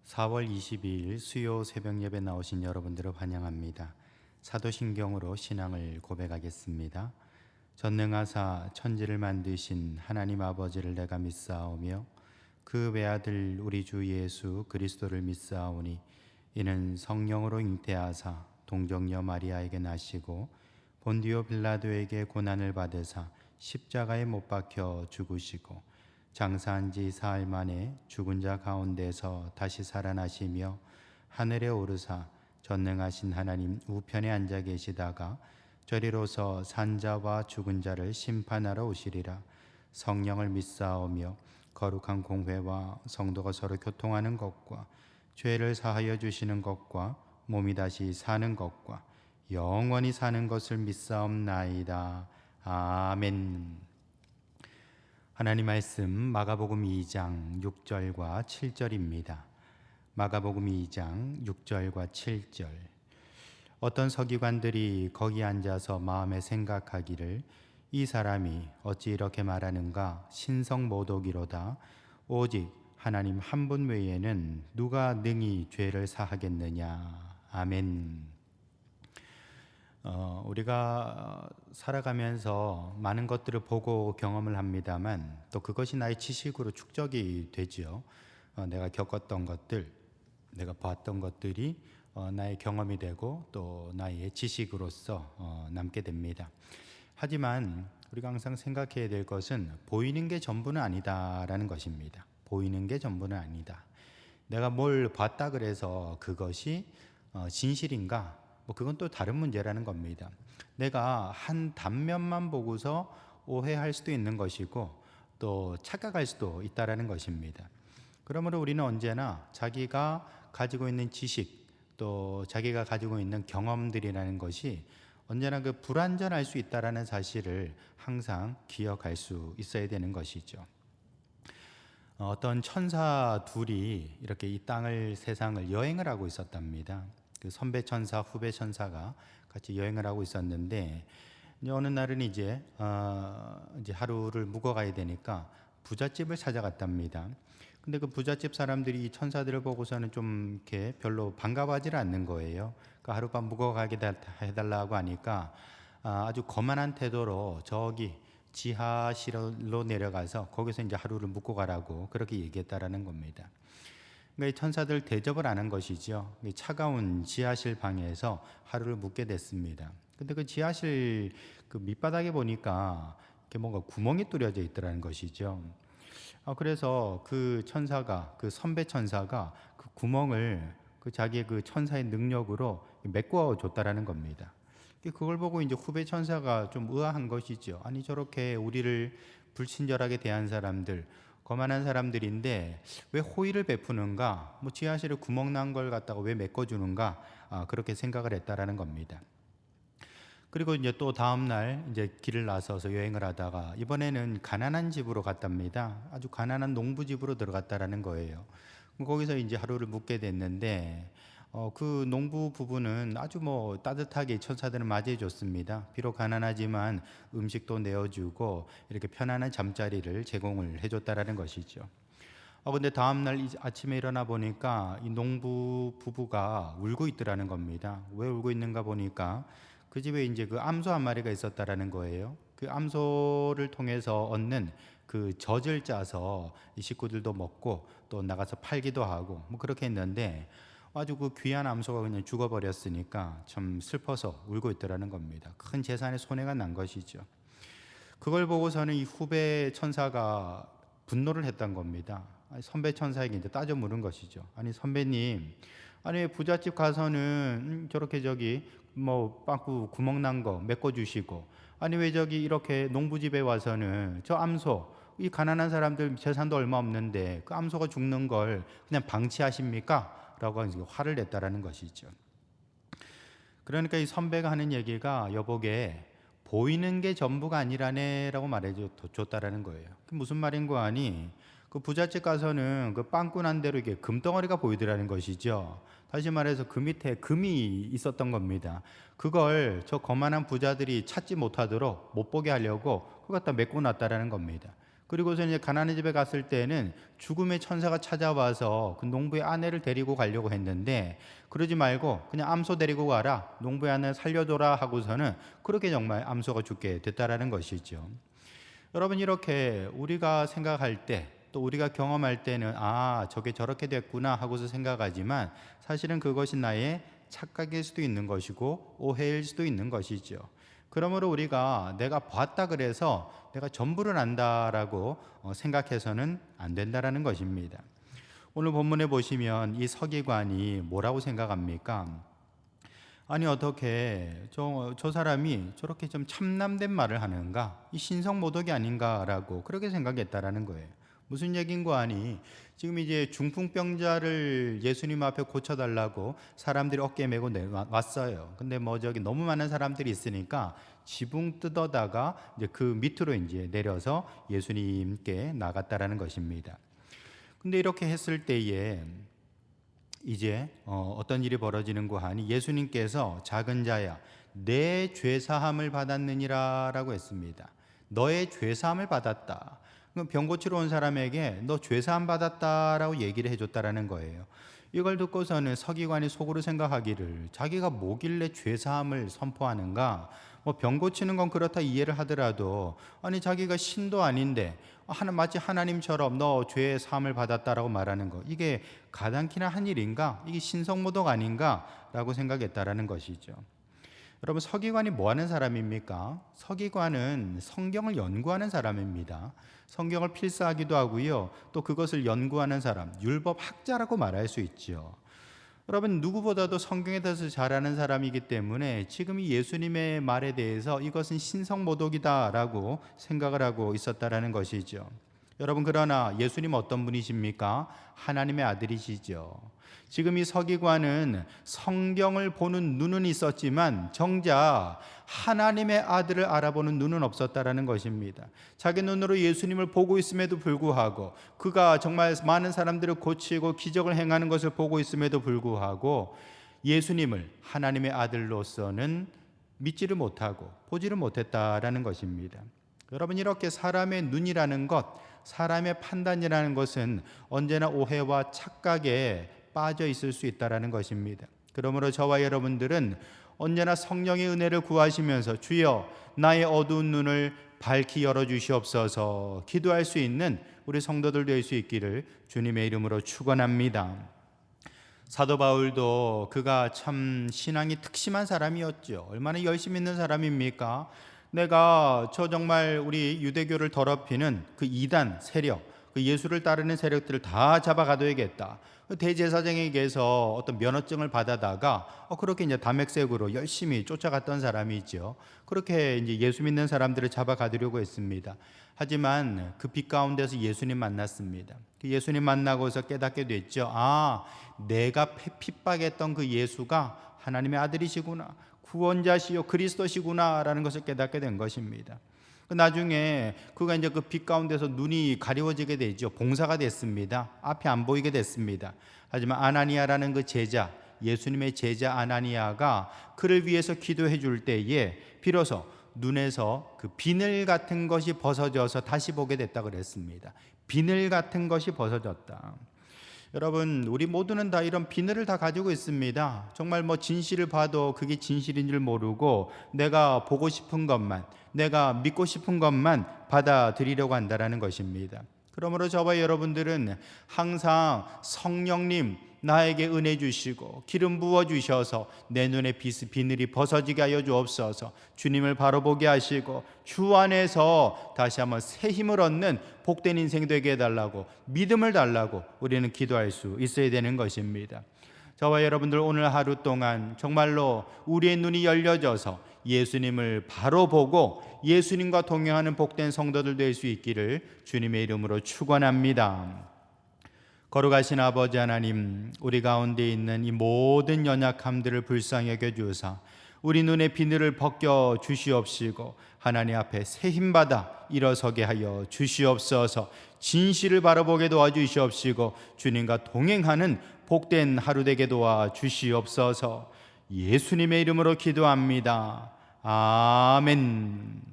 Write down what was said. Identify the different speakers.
Speaker 1: 4월 22일 수요 새벽 예배 나오신 여러분들을 환영합니다. 사도신경으로 신앙을 고백하겠습니다. 전능하사 천지를 만드신 하나님 아버지를 내가 믿사오며 그 외아들 우리 주 예수 그리스도를 믿사오니 이는 성령으로 잉태하사 동정녀 마리아에게 나시고 본디오 빌라도에게 고난을 받으사 십자가에 못 박혀 죽으시고 장사한 지 사흘 만에 죽은 자 가운데서 다시 살아나시며 하늘에 오르사 전능하신 하나님 우편에 앉아 계시다가 저리로서 산자와 죽은 자를 심판하러 오시리라. 성령을 믿사오며 거룩한 공회와 성도가 서로 교통하는 것과 죄를 사하여 주시는 것과 몸이 다시 사는 것과 영원히 사는 것을 믿사옵나이다. 아멘. 하나님 말씀 마가복음 2장 6절과 7절입니다. 마가복음 2장 6절과 7절. 어떤 서기관들이 거기 앉아서 마음에 생각하기를 이 사람이 어찌 이렇게 말하는가 신성모독이로다. 오직 하나님 한 분 외에는 누가 능히 죄를 사하겠느냐. 아멘. 우리가 살아가면서 많은 것들을 보고 경험을 합니다만 또 그것이 나의 지식으로 축적이 되지요. 내가 겪었던 것들, 내가 봤던 것들이 나의 경험이 되고 또 나의 지식으로서 남게 됩니다. 하지만 우리가 항상 생각해야 될 것은 보이는 게 전부는 아니다라는 것입니다. 보이는 게 전부는 아니다. 내가 뭘 봤다 그래서 그것이 진실인가? 그건 또 다른 문제라는 겁니다. 내가 한 단면만 보고서 오해할 수도 있는 것이고 또 착각할 수도 있다라는 것입니다. 그러므로 우리는 언제나 자기가 가지고 있는 지식 또 자기가 가지고 있는 경험들이라는 것이 언제나 그 불완전할 수 있다라는 사실을 항상 기억할 수 있어야 되는 것이죠. 어떤 천사 둘이 이렇게 이 땅을 세상을 여행을 하고 있었답니다. 그 선배 천사, 후배 천사가 같이 여행을 하고 있었는데 어느 날은 이제 하루를 묵어가야 되니까 부잣집을 찾아갔답니다. 근데 그 부잣집 사람들이 이 천사들을 보고서는 좀 이렇게 별로 반가워하지 않는 거예요. 그러니까 하룻밤 묵어가게 해달라고 하니까 아주 거만한 태도로 저기 지하실로 내려가서 거기서 이제 하루를 묵고 가라고 그렇게 얘기했다라는 겁니다. 그러니까 이 천사들 대접을 안 한 것이죠. 차가운 지하실 방에서 하루를 묵게 됐습니다. 근데 그 지하실 그 밑바닥에 보니까 이렇게 뭔가 구멍이 뚫려져 있더라는 것이죠. 그래서 그 천사가, 그 선배 천사가 그 구멍을 그 자기의 그 천사의 능력으로 메꿔 줬다라는 겁니다. 그걸 보고 이제 후배 천사가 좀 의아한 것이죠. 아니, 저렇게 우리를 불친절하게 대한 사람들, 거만한 사람들인데 왜 호의를 베푸는가? 지하실에 구멍 난 걸 갖다가 왜 메꿔주는가? 그렇게 생각을 했다라는 겁니다. 그리고 이제 또 다음 날 이제 길을 나서서 여행을 하다가 이번에는 가난한 집으로 갔답니다. 아주 가난한 농부집으로 들어갔다라는 거예요. 거기서 이제 하루를 묵게 됐는데 그 농부 부부는 아주 따뜻하게 천사들을 맞이해 줬습니다. 비록 가난하지만 음식도 내어주고 이렇게 편안한 잠자리를 제공을 해줬다라는 것이죠. 근데 다음날 아침에 일어나 보니까 이 농부 부부가 울고 있더라는 겁니다. 왜 울고 있는가 보니까 그 집에 이제 그 암소 한 마리가 있었다라는 거예요. 그 암소를 통해서 얻는 그 젖을 짜서 이 식구들도 먹고 또 나가서 팔기도 하고 그렇게 했는데 아주 그 귀한 암소가 그냥 죽어버렸으니까 참 슬퍼서 울고 있더라는 겁니다. 큰 재산에 손해가 난 것이죠. 그걸 보고서는 이 후배 천사가 분노를 했던 겁니다. 선배 천사에게 이제 따져 물은 것이죠. 아니 선배님, 아니 부잣집 가서는 저렇게 빵꾸 구멍 난 거 메꿔주시고, 아니 왜 이렇게 농부집에 와서는 저 암소, 이 가난한 사람들 재산도 얼마 없는데 그 암소가 죽는 걸 그냥 방치하십니까? 라고 화를 냈다라는 것이죠. 그러니까 이 선배가 하는 얘기가 여보게 보이는 게 전부가 아니라네 라고 말해줬다라는 거예요. 그 무슨 말인고 하니 그 부잣집 가서는 그 빵꾸 난 대로 이게 금덩어리가 보이더라는 것이죠. 다시 말해서 그 밑에 금이 있었던 겁니다. 그걸 저 거만한 부자들이 찾지 못하도록 못 보게 하려고 그걸 갖다 메꿔 놨다라는 겁니다. 그리고서 이제 가나안 집에 갔을 때는 죽음의 천사가 찾아와서 그 농부의 아내를 데리고 가려고 했는데 그러지 말고 그냥 암소 데리고 가라, 농부의 아내 살려줘라 하고서는 그렇게 정말 암소가 죽게 됐다라는 것이죠. 여러분, 이렇게 우리가 생각할 때 또 우리가 경험할 때는 저게 저렇게 됐구나 하고서 생각하지만 사실은 그것이 나의 착각일 수도 있는 것이고 오해일 수도 있는 것이죠. 그러므로 우리가 내가 봤다 그래서 내가 전부를 안다라고 생각해서는 안 된다라는 것입니다. 오늘 본문에 보시면 이 서기관이 뭐라고 생각합니까? 아니, 어떻게 저 사람이 저렇게 좀 참남된 말을 하는가? 이 신성모독이 아닌가라고 그렇게 생각했다라는 거예요. 무슨 얘긴고 하니 지금 이제 중풍병자를 예수님 앞에 고쳐달라고 사람들이 어깨에 메고 왔어요. 근데 저기 너무 많은 사람들이 있으니까 지붕 뜯어다가 이제 그 밑으로 이제 내려서 예수님께 나갔다라는 것입니다. 근데 이렇게 했을 때에 이제 어떤 일이 벌어지는고 하니 예수님께서 작은 자야 내 죄사함을 받았느니라 라고 했습니다. 너의 죄사함을 받았다. 병 고치러 온 사람에게 너 죄사함 받았다라고 얘기를 해줬다라는 거예요. 이걸 듣고서는 서기관이 속으로 생각하기를 자기가 뭐길래 죄사함을 선포하는가? 병 고치는 건 그렇다 이해를 하더라도 아니 자기가 신도 아닌데 마치 하나님처럼 너 죄의 사함을 받았다라고 말하는 거, 이게 가당키나 한 일인가? 이게 신성모독 아닌가? 라고 생각했다라는 것이죠. 여러분, 서기관이 뭐 하는 사람입니까? 서기관은 성경을 연구하는 사람입니다. 성경을 필사하기도 하고요, 또 그것을 연구하는 사람, 율법학자라고 말할 수 있죠. 여러분, 누구보다도 성경에 대해서 잘 아는 사람이기 때문에 지금 이 예수님의 말에 대해서 이것은 신성모독이다라고 생각을 하고 있었다라는 것이죠. 여러분, 그러나 예수님 어떤 분이십니까? 하나님의 아들이시죠. 지금 이 서기관은 성경을 보는 눈은 있었지만 정작 하나님의 아들을 알아보는 눈은 없었다라는 것입니다. 자기 눈으로 예수님을 보고 있음에도 불구하고, 그가 정말 많은 사람들을 고치고 기적을 행하는 것을 보고 있음에도 불구하고 예수님을 하나님의 아들로서는 믿지를 못하고 보지를 못했다라는 것입니다. 여러분, 이렇게 사람의 눈이라는 것, 사람의 판단이라는 것은 언제나 오해와 착각에 빠져 있을 수 있다라는 것입니다. 그러므로 저와 여러분들은 언제나 성령의 은혜를 구하시면서 주여 나의 어두운 눈을 밝히 열어주시옵소서 기도할 수 있는 우리 성도들 될 수 있기를 주님의 이름으로 축원합니다. 사도 바울도 그가 참 신앙이 특심한 사람이었죠. 얼마나 열심히 있는 사람입니까? 내가 정말 우리 유대교를 더럽히는 그 이단 세력, 그 예수를 따르는 세력들을 다 잡아가둬야겠다. 대제사장에게서 어떤 면허증을 받아다가 그렇게 이제 담액색으로 열심히 쫓아갔던 사람이죠. 그렇게 이제 예수 믿는 사람들을 잡아가두려고 했습니다. 하지만 그 빛 가운데서 예수님 만났습니다. 그 예수님 만나고서 깨닫게 됐죠. 내가 핍박했던 그 예수가 하나님의 아들이시구나, 구원자시요 그리스도시구나 라는 것을 깨닫게 된 것입니다. 나중에 그가 이제 그 빛 가운데서 눈이 가리워지게 되죠. 봉사가 됐습니다. 앞이 안 보이게 됐습니다. 하지만 아나니아라는 그 제자, 예수님의 제자 아나니아가 그를 위해서 기도해 줄 때에 비로소 눈에서 그 비늘 같은 것이 벗어져서 다시 보게 됐다 그랬습니다. 비늘 같은 것이 벗어졌다. 여러분, 우리 모두는 다 이런 비늘을 다 가지고 있습니다. 정말 진실을 봐도 그게 진실인 줄 모르고 내가 보고 싶은 것만, 내가 믿고 싶은 것만 받아들이려고 한다는 것입니다. 그러므로 저와 여러분들은 항상 성령님 나에게 은혜 주시고 기름 부어 주셔서 내 눈에 비늘이 벗어지게 하여 주옵소서, 주님을 바로 보게 하시고 주 안에서 다시 한번 새 힘을 얻는 복된 인생 되게 해달라고, 믿음을 달라고 우리는 기도할 수 있어야 되는 것입니다. 저와 여러분들 오늘 하루 동안 정말로 우리의 눈이 열려져서 예수님을 바로 보고 예수님과 동행하는 복된 성도들 될 수 있기를 주님의 이름으로 축원합니다. 거룩하신 아버지 하나님, 우리 가운데 있는 이 모든 연약함들을 불쌍히 여겨 주사 우리 눈의 비늘을 벗겨 주시옵시고 하나님 앞에 새 힘받아 일어서게 하여 주시옵소서. 진실을 바라보게 도와주시옵시고 주님과 동행하는 복된 하루 되게 도와주시옵소서. 예수님의 이름으로 기도합니다. 아멘.